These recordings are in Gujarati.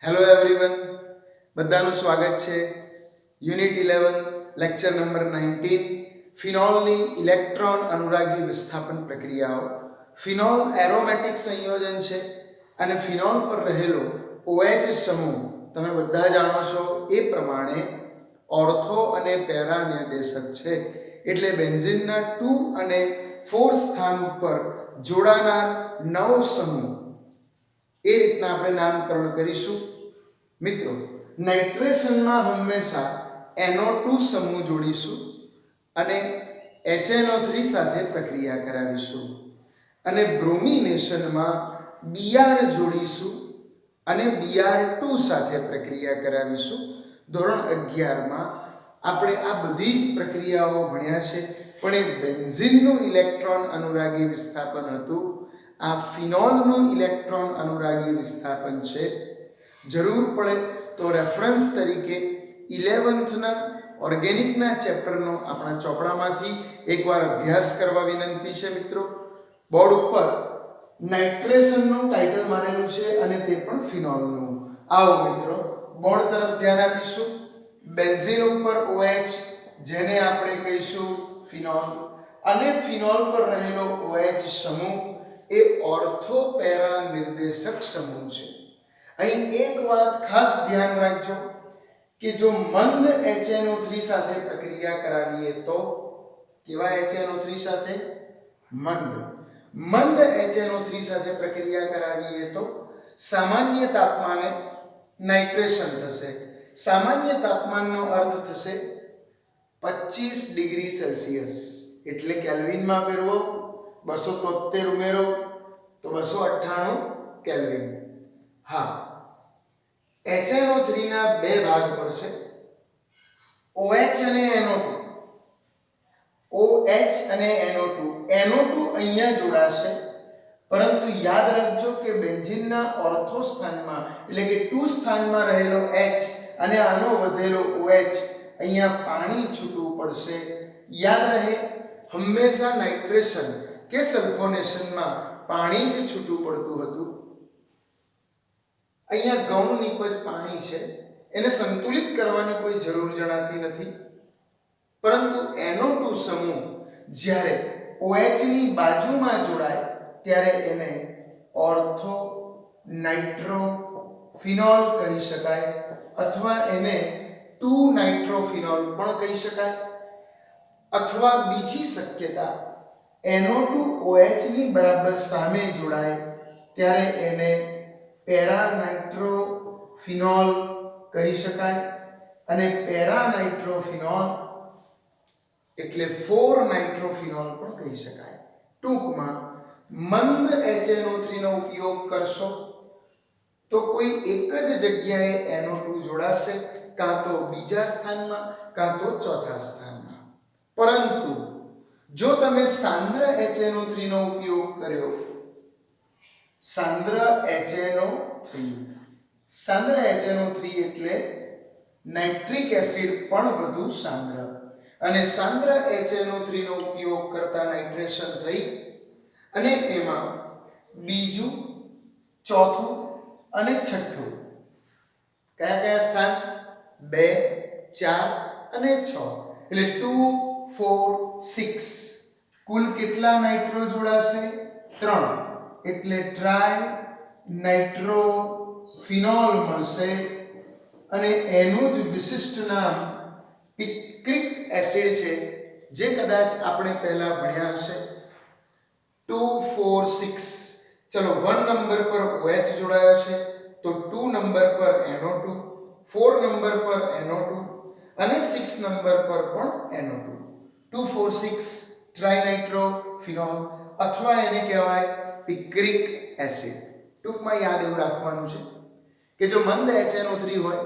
હેલો એવરીવન, બધાનું સ્વાગત છે યુનિટ 11 લેક્ચર નંબર 19 ફિનોલની ઇલેક્ટ્રોન અનુરાગી વિસ્થાપન પ્રક્રિયાઓ. ફિનોલ એરોમેટિક સંયોજન છે અને ફિનોલ પર રહેલો OH સમૂહ તમે બધા જાણો છો એ પ્રમાણે ઓર્થો અને પેરા નિર્દેશક છે. એટલે બેન્ઝીનના 2 અને 4 સ્થાન ઉપર જોડાનાર નવો સમૂહ એ રીતના આપણે નામકરણ કરીશું. મિત્રો, નાઇટ્રેશનમાં હંમેશા NO2 સમૂહ જોડીશું અને HNO3 સાથે પ્રક્રિયા કરાવીશું અને બ્રોમિનેશનમાં Br જોડીશું અને Br2 સાથે પ્રક્રિયા કરાવીશું. ધોરણ 11માં આપણે આ બધી જ પ્રક્રિયાઓ ભણ્યા છે, પણ એ બેન્ઝીનનું ઇલેક્ટ્રોન અનુરાગી વિસ્થાપન હતું. આ ફિનોલનું ઇલેક્ટ્રોન અનુરાગી વિસ્થાપન છે. જરૂર પડે તો રેફરન્સ તરીકે 11th ના ઓર્ગેનિકના ચેપ્ટરનો આપણા ચોપડામાંથી એકવાર અભ્યાસ કરવા વિનંતી છે. મિત્રો, બોર્ડ ઉપર નાઇટ્રેશનનું ટાઇટલ મારેલું છે અને તે પણ ફિનોલનું. આવો મિત્રો, બોર્ડ તરફ ધ્યાન આપીશું. બેન્ઝીન ઉપર OH, જેને આપણે કહીશું ફિનોલ, અને ફિનોલ પર રહેલો OH સમૂહ એ ઓર્થો પેરા નિર્દેશક સમૂહ છે. અહીં એક વાત ખાસ ધ્યાન રાખજો કે જો મંદ HNO3 સાથે પ્રક્રિયા કરાવીએ તો કેવા HNO3 સાથે મંદ HNO3 સાથે પ્રક્રિયા કરાવીએ તો સામાન્ય તાપમાને નાઇટ્રેશન થશે. સામાન્ય તાપમાનનો અર્થ થશે 25 ડિગ્રી સેલ્સિયસ, એટલે કેલ્વિનમાં ફેરવો 273 ઉમેરો તો 298 કેલ્વિન. હા, HNO3 ના બે ભાગ પડશે, OH અને NO2. OH અને NO2 અહીંયા જોડાશે, પરંતુ યાદ રાખજો કે બેન્ઝીનના ઓર્થો સ્થાનમાં એટલે કે 2 સ્થાનમાં રહેલો H અને આનો વધેલો OH અહીંયા પાણી છૂટવું પડશે. યાદ રહે, હંમેશા નાઇટ્રેશન કે સલ્ફોનેશનમાં પાણી જ છૂટું પડતું હતું. અહીંયા ગૌણ નિપજ પાણી છે, એને સંતુલિત કરવાની કોઈ જરૂર જણાતી નથી. પરંતુ NO2 સમૂહ જ્યારે OH ની બાજુમાં જોડાય ત્યારે એને ઓર્થો નાઇટ્રો ફિનોલ કહી શકાય, અથવા એને 2 નાઇટ્રોફિનોલ પણ કહી શકાય. અથવા બીજી શક્યતા, NO2 OH ની બરાબર સામે જોડાય ત્યારે એને પેરા નાઇટ્રોફિનોલ કહી શકાય. અને પેરા નાઇટ્રોફિનોલ એટલે 4 નાઇટ્રોફિનોલ પણ કહી શકાય. ટૂંકમાં મંદ HNO3 નો ઉપયોગ કરશો તો કોઈ એક જ જગ્યાએ NO2 જોડાશે, કાં તો બીજા સ્થાનમાં કાં તો ચોથા સ્થાનમાં. પરંતુ જો તમે સાંદ્ર HNO3 નો ઉપયોગ કર્યો, સાંદ્ર HNO3 એટલે નાઇટ્રિક એસિડ પણ વધુ સાંદ્ર, અને સાંદ્ર HNO3 નો ઉપયોગ કરતા નાઇટ્રેશન થઈ અને એમાં બીજું, ચોથું અને છઠ્ઠું કયા કયા સ્થાન? 2, 4 અને 6, એટલે 2, 4, 6. કુલ કેટલા નાઇટ્રો જોડાશે? 3, એટલે ટ્રાય નાઇટ્રોફિનોલ મળશે. અને એનું જ વિશિષ્ટ નામ પિક્રિક એસિડ છે, જે કદાચ આપણે પહેલા ભણ્યા હશે. 2, 4, 6. ચલો, 1 નંબર પર OH જોડાયો છે તો 2 નંબર પર NO2, 4 નંબર પર NO2 અને 6 નંબર પર પણ NO2. 2, 4, 6 ટ્રાઇનાઇટ્રોફિનોલ, અથવા એને કહેવાય પિક્રિક એસિડ. ટૂંકમાં યાદ એવું રાખવાનું છે કે જો મંદ HNO3 હોય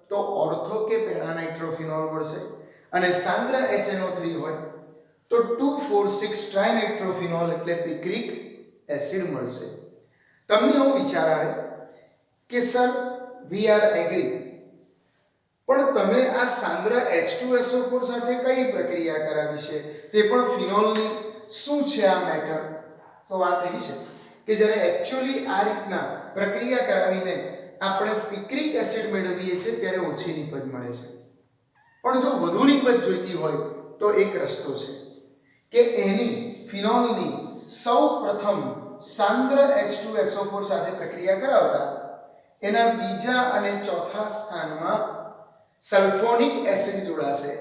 તો ઓર્થો કે પેરા નાઇટ્રોફિનોલ મળશે, અને સાંદ્ર HNO3 હોય તો 2, 4, 6 ટ્રાઇનાઇટ્રોફિનોલ એટલે પિક્રિક એસિડ મળશે. તમને એવો વિચાર આવે કે સર, વી આર એગ્રી, પણ તમે આ સાંદ્ર H2SO4 સાથે કઈ પ્રક્રિયા કરાવી છે, તે પણ ફિનોલની? શું છે આ મેટર? તો વાત એવી છે કે જ્યારે એકચ્યુઅલી આ રીતના પ્રક્રિયા કરાવીને આપણે પિક્રિક એસિડ મેળવીએ છીએ ત્યારે ઓછી નિપજ મળે છે. પણ જો વધુ નિપજ જોઈતી હોય તો એક રસ્તો છે કે એની ફિનોલની સૌપ્રથમ સાંદ્ર H2SO4 સાથે પ્રક્રિયા કરાવતા એના બીજા અને ચોથા સ્થાનમાં સલ્ફોનિક એસિડ જોડાશે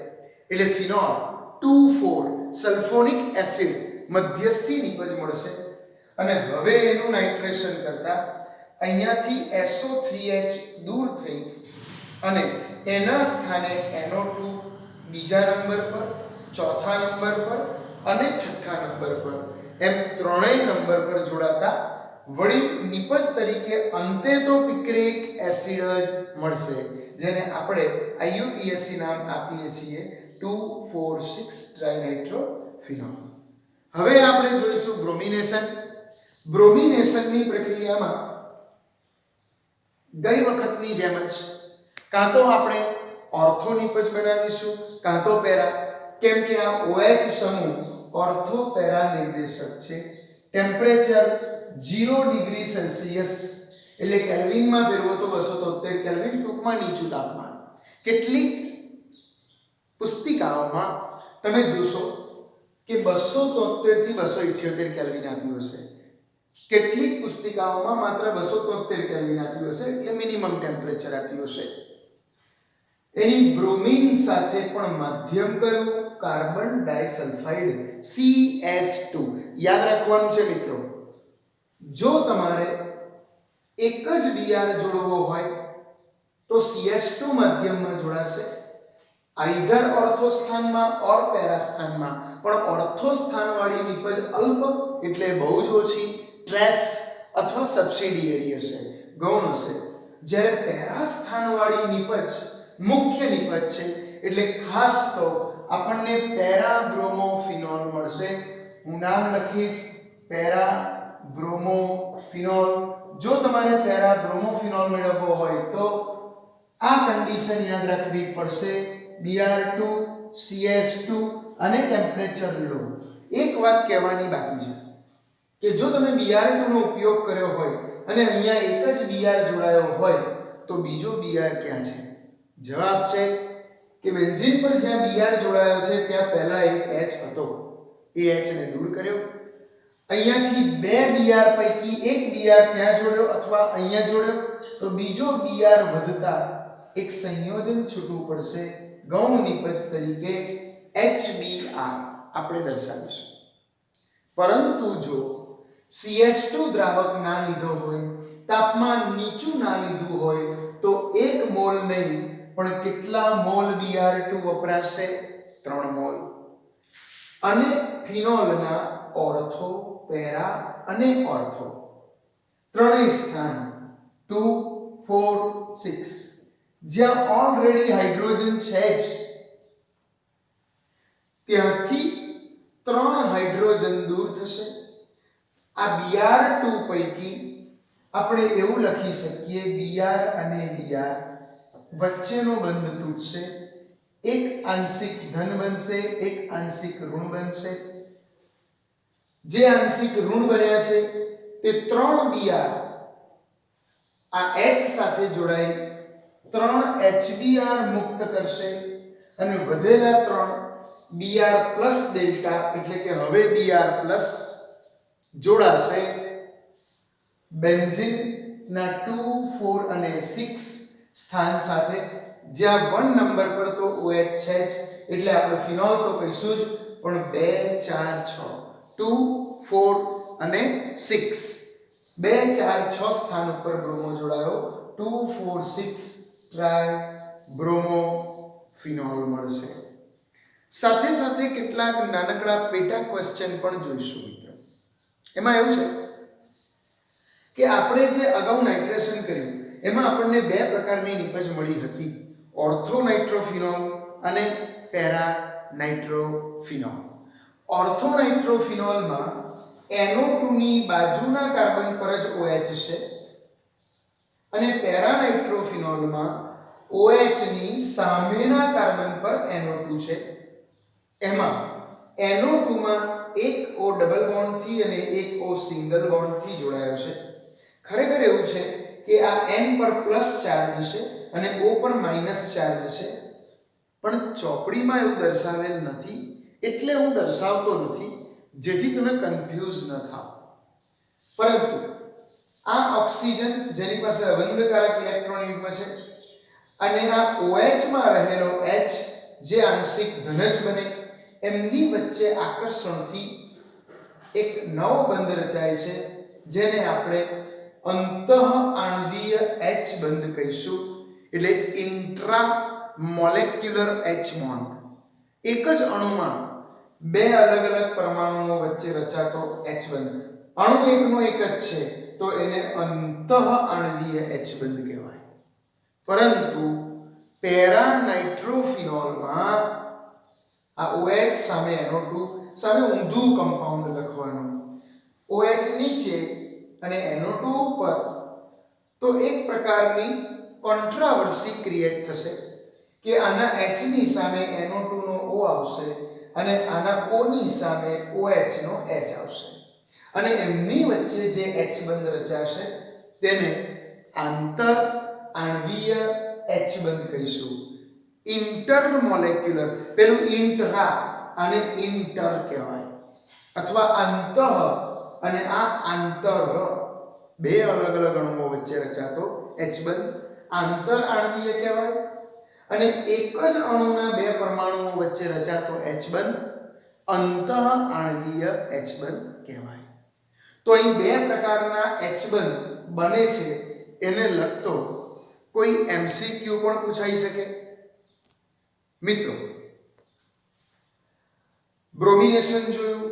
એટલે ફિનોલ 2,4 સલ્ફોનિક એસિડ મધ્યસ્થી નિપજ મળશે અને હવે એનું નાઇટ્રેશન કરતા અહીંયાથી SO3H દૂર થઈ અને એના સ્થાને NO2 બીજા નંબર પર, ચોથા નંબર પર અને છઠ્ઠા નંબર પર એમ ત્રણેય નંબર પર જોડાતા વળી નિપજ તરીકે અંતે તો પિક્રિક એસિડ જ મળશે જેને આપણે IUPAC નામ આપીએ છીએ 2,4,6 ટ્રાઇનાઇટ્રોફિનોલ. હવે આપણે જોઈશું બ્રોમિનેશન. બ્રોમિનેશનની પ્રક્રિયામાં ગઈ વખતની જેમ જ કાં તો આપણે ઓર્થો નિપજ બનાવીશું કાં તો પેરા, કેમ કે આ OH સમૂહ ઓર્થો પેરા નિર્દેશક છે. ટેમ્પરેચર 0 ડિગ્રી સેલ્સિયસ એટલે કેલ્વિનમાં ફેરવો તો 273 કેલ્વિન, ટૂંકમાં નીચું તાપમાન. કેટલીક પુસ્તિકાઓમાં તમે જોશો કે 273 થી 278 કેલ્વિન આપ્યું હશે. કેટલીક પુસ્તિકાઓમાં માત્ર 273 કેલ્વિન આપ્યું હશે એટલે મિનિમમ ટેમ્પરેચર આપ્યું હશે. એની બ્રોમિન સાથે પણ માધ્યમ કયું? Carbon disulphide CS2. યાદ રાખવાનું છે મિત્રો, જો તમારે એક જ Br જોડવો હોય તો CS2 માધ્યમમાં જોડાશે, આઈધર ઓર્થો સ્થાનમાં ઓર પેરા સ્થાનમાં. પણ ઓર્થો સ્થાનવાળી નિપજ અલ્પ એટલે બહુ જ ઓછી, ટ્રેસ અથવા સબસિડિયરી હશે, ગૌણ હશે. જ્યારે પેરા સ્થાનવાળી નિપજ મુખ્ય નિપજ છે એટલે ખાસ તો આપણને પેરા બ્રોમોફિનોલ મળશે. હું નામ લખીશ પેરા બ્રોમોફિનોલ. જો તમારે પેરા બ્રોમોફિનોલ મેળવવો હોય તો આ કન્ડિશન યાદ રાખવી પડશે, Br2 CS2 અને ટેમ્પરેચર લો. એક વાત કહેવાની બાકી છે કે જો તમે Br2 નો ઉપયોગ કર્યો હોય અને અહીંયા એક જ Br જોડાયો હોય તો બીજો Br ક્યાં છે? જવાબ છે કે બેન્ઝીન પર જ્યાં Br જોડાયો છે ત્યાં પહેલા એક H હતો, એ H ને દૂર કર્યો. અહીંયાથી બે Br પૈકી એક Br ત્યાં જોડ્યો અથવા અહીંયા જોડ્યો તો બીજો Br વધતા એક સંયોજન છૂટવું પડશે, ગૌણ નિપજ તરીકે HBr આપણે દર્શાવીશું. પરંતુ જો CS2 દ્રાવક ના લીધો હોય, તાપમાન નીચું ના લીધું હોય તો 1 મોલ નહીં પણ કેટલા મોલ Br2 વપરાશે? 3 મોલ. અને ફિનોલના ઓર્થો, પેરા અને ઓર્થો ત્રણેય સ્થાન 2, 4, 6 જ્યાં ઓલરેડી હાઇડ્રોજન છે જ ત્યાંથી 3 હાઇડ્રોજન દૂર થશે. આ Br2 પૈકી આપણે એવું લખી શકીએ Br અને Br વચ્ચેનો બંધ તૂટશે, એક આંશિક ધન બનશે, એક આંશિક ઋણ બનશે. જે આંશિક ઋણ બન્યા છે તે 3 Br આ H સાથે જોડાઈ 3 HBr મુક્ત કરશે અને વધેલા 3 Br પ્લસ ડેલ્ટા એટલે કે હવે Br પ્લસ જોડાશે બેન્ઝીન ના 2, 4 અને 6 સ્થાન સાથે, જ્યાં 1 નંબર પર તો OH છે જ એટલે આપણે ફિનોલ તો કહીશું જ, પણ 2, 4, 6 2, 4 અને 6 2, 4, 6 સ્થાન ઉપર બ્રોમો જોડાયો 2, 4, 6 ટ્રાય બ્રોમોફિનોલ મળશે. સાથે સાથે કેટલાક નાનકડા પેટા ક્વેશ્ચન પણ જોઈશું મિત્રો. એમાં એવું છે કે આપણે જે અગાઉ નાઇટ્રેશન કર્યું એમાં આપણને બે પ્રકારની નિપજ મળી હતી, ઓર્થો નાઇટ્રોફિનોલ અને પેરા નાઇટ્રોફિનોલ. ઓર્થો નાઇટ્રોફિનોલમાં NO2 ની બાજુના કાર્બન પર જ OH છે અને પેરા નાઇટ્રોફિનોલમાં OH ની સામેના કાર્બન પર NO2 છે. એમાં NO2 માં એક O ડબલ બોન્ડ થી અને એક O સિંગલ બોન્ડ થી જોડાયો છે. ખરેખર એવું છે કે આ n પર પ્લસ ચાર્જ છે અને O પર માઇનસ ચાર્જ છે, પણ ચોપડીમાં એવું દર્શાવેલ નથી એટલે હું દર્શાવતો નથી, જેથી તમે કન્ફ્યુઝ ન થાઓ. પરંતુ આ ઓક્સિજન જેની પાસે અબંધકારક ઇલેક્ટ્રોન યુગ્મ છે અને આ OH માં રહેલો H જે આંશિક ધન જ બને, એમની વચ્ચે આકર્ષણથી એક નવો બંધ રચાય છે જેને આપણે અંતઃઆણ્વીય H બંધ કહીશું, એટલે ઇન્ટ્રા મોલેક્યુલર H બોન્ડ. એક જ અણુમાં બે અલગ અલગ પરમાણુઓ વચ્ચે રચાતો H બંધ. અણુ એકનો એક જ છે તો એને અંતઃઆણ્વીય H બંધ કહેવાય. પરંતુ પેરા નાઇટ્રોફિનોલમાં આ OH સામે NO2 સામે ઊંધું કમ્પાઉન્ડ લખવાનું, OH નીચે અને NO2 ઉપર, તો એક પ્રકારની કોન્ટ્રાવર્સી ક્રિએટ થશે કે આના H ની સામે NO2 નો O આવશે અને આના O ની સામે OH નો H આવશે અને એમની વચ્ચે જે H બંધ રચાશે તેને આંતર આણ્વીય H બંધ કહીશું. ઇન્ટરમોલેક્યુલર, પેલું ઇન્ટ્રા અને ઇન્ટર કહેવાય, અથવા અંતઃ અને આ આંતર, બે અલગ અલગ અણુઓ વચ્ચે રચાતો H બંધ આંતર આણ્વીય કહેવાય અને એક જ અણુના બે પરમાણુઓ વચ્ચે રચાતો H બંધ અંતઃ આણ્વીય H બંધ કહેવાય. તો અહીં બે પ્રકારના H બંધ બને છે એને લગતો કોઈ MCQ પણ પૂછાઈ શકે. મિત્રો, બ્રોમિનેશન જોયું,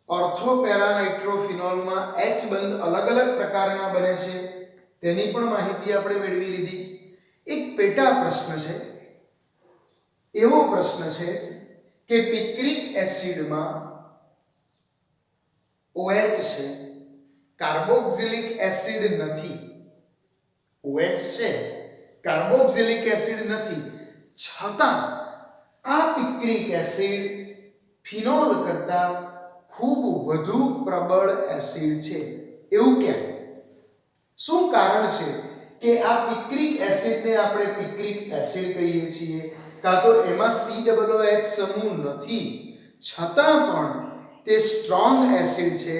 ઓર્થો પેરા નાઇટ્રોફિનોલમાં H બંધ અલગ અલગ પ્રકારના બને છે તેની પણ માહિતી આપણે મેળવી લીધી. એક પેટા પ્રશ્ન છે, એવો પ્રશ્ન છે કે પિક્રિક એસિડમાં OH છે, કાર્બોક્સિલિક એસિડ નથી. OH છે, કાર્બોક્સિલિક એસિડ નથી, છતાં આ પિક્રિક એસિડ ફિનોલ કરતા ખૂબ વધુ પ્રબળ એસિડ છે. એવું કેમ? શું કારણ છે કે આ પિક્રિક એસિડને આપણે પિક્રિક એસિડ કહીએ છીએ, કાં તો એમાં COOH સમૂહ નથી, છતાં પણ તે સ્ટ્રોંગ એસિડ છે,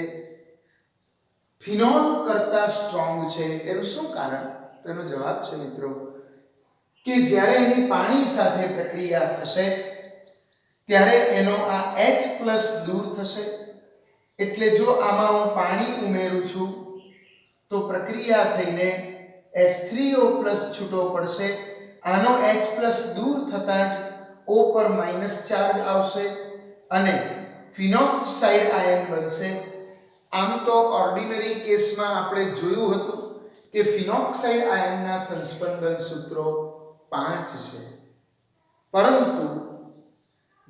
ફિનોલ કરતા સ્ટ્રોંગ છે? એનું શું કારણ? તો એનો જવાબ છે મિત્રો કે જ્યારે એની પાણી સાથે પ્રક્રિયા થશે ત્યારે એનો આ H+ દૂર થશે. એટલે જો આમાં હું પાણી ઉમેરું છું તો પ્રક્રિયા થઈને H3O+ છૂટો પડશે. આનો H+ દૂર થતાં જ O પર માઇનસ ચાર્જ આવશે અને ફિનોક્સાઇડ આયન બનશે. આમ તો ઓર્ડિનરી કેસમાં આપણે જોયું હતું કે ફિનોક્સાઇડ આયનના સંસ્પંદન સૂત્રો 5 છે, પરંતુ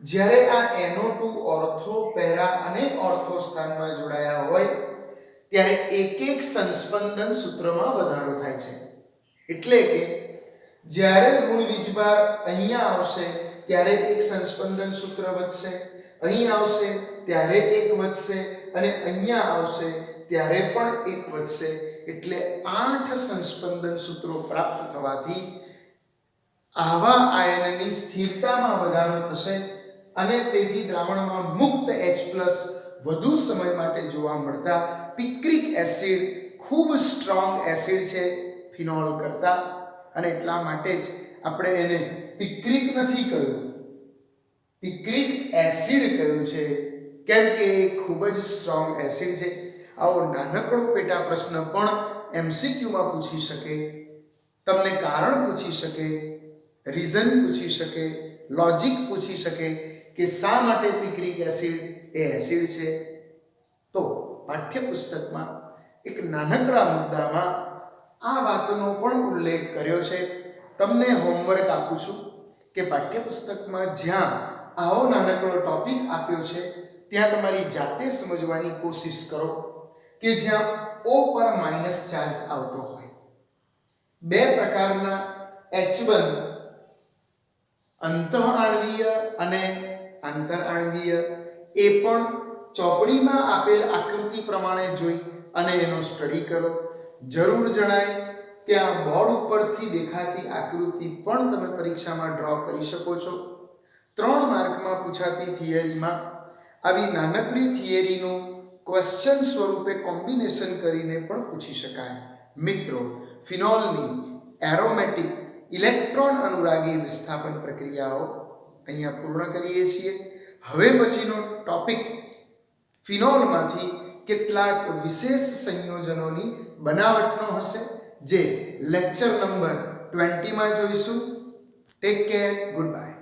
જ્યારે આ NO2 ઓર્થો પેરા અને ઓર્થો સ્થાનમાં જોડાયા હોય ત્યારે એક એક સંસ્પંદન સૂત્રમાં વધારો થાય છે. એટલે કે જ્યારે ઋણ વીજભાર અહીંયા આવશે ત્યારે એક સંસ્પંદન સૂત્ર વધશે, અહીં આવશે ત્યારે એક વધશે અને અહીંયા આવશે ત્યારે પણ એક વધશે. એટલે 8 સંસ્પંદન સૂત્રો પ્રાપ્ત થવાથી આવા આયનની સ્થિરતામાં વધારો થશે અને તેથી દ્રાવણમાં મુક્ત H+ વધુ સમય માટે જોવા મળતા પિક્રિક એસિડ ખૂબ સ્ટ્રોંગ એસિડ છે ફિનોલ કરતા, અને એટલા માટે જ આપણે એને પિક્રિક નથી કહ્યું, પિક્રિક એસિડ કહ્યું છે, કેમ કે એ ખૂબ જ સ્ટ્રોંગ એસિડ છે. આવો નાનકડો પેટા પ્રશ્ન પણ MCQમાં પૂછી શકે, તમને કારણ પૂછી શકે, રીઝન પૂછી શકે, લોજિક પૂછી શકે કે શા માટે પિક્રિક એસિડ એ એસિડ છે. તો પાઠ્યપુસ્તકમાં એક નાનકડા મુદ્દામાં આ વાતનો પણ ઉલ્લેખ કર્યો છે. તમને હોમવર્ક આપું છું કે પાઠ્યપુસ્તકમાં જ્યાં આવો નાનકડો ટોપિક આપ્યો છે ત્યાં તમારી જાતે સમજવાની કોશિશ કરો કે જ્યાં O પર માઇનસ ચાર્જ આવતો હોય. બે પ્રકારના H બંધ, અંતઃઆણ્વીય અને આંતરઆણ્વીય, એ પણ ચોપડીમાં આપેલ આકૃતિ પ્રમાણે જોઈ અને એનો સ્ટડી કરો. જરૂર જણાય ત્યાં બોર્ડ ઉપરથી દેખાતી આકૃતિ પણ તમે પરીક્ષામાં ડ્રો કરી શકો છો. 3 માર્કમાં પૂછાતી થિયરીમાં આવી નાનકડી થિયરીનું ક્વેશ્ચન સ્વરૂપે કોમ્બિનેશન કરીને પણ પૂછી શકાય. મિત્રો, ફિનોલની એરોમેટિક ઇલેક્ટ્રોન અનુરાગી વિસ્થાપન પ્રક્રિયાઓ અહીંયા પૂર્ણ કરીએ છીએ. હવે પછીનો ટોપિક ફિનોલમાંથી કેટલાક વિશેષ સંયોજનોની બનાવટનો હશે, જે લેક્ચર નંબર 20 માં જોઈશું. Take care, good bye.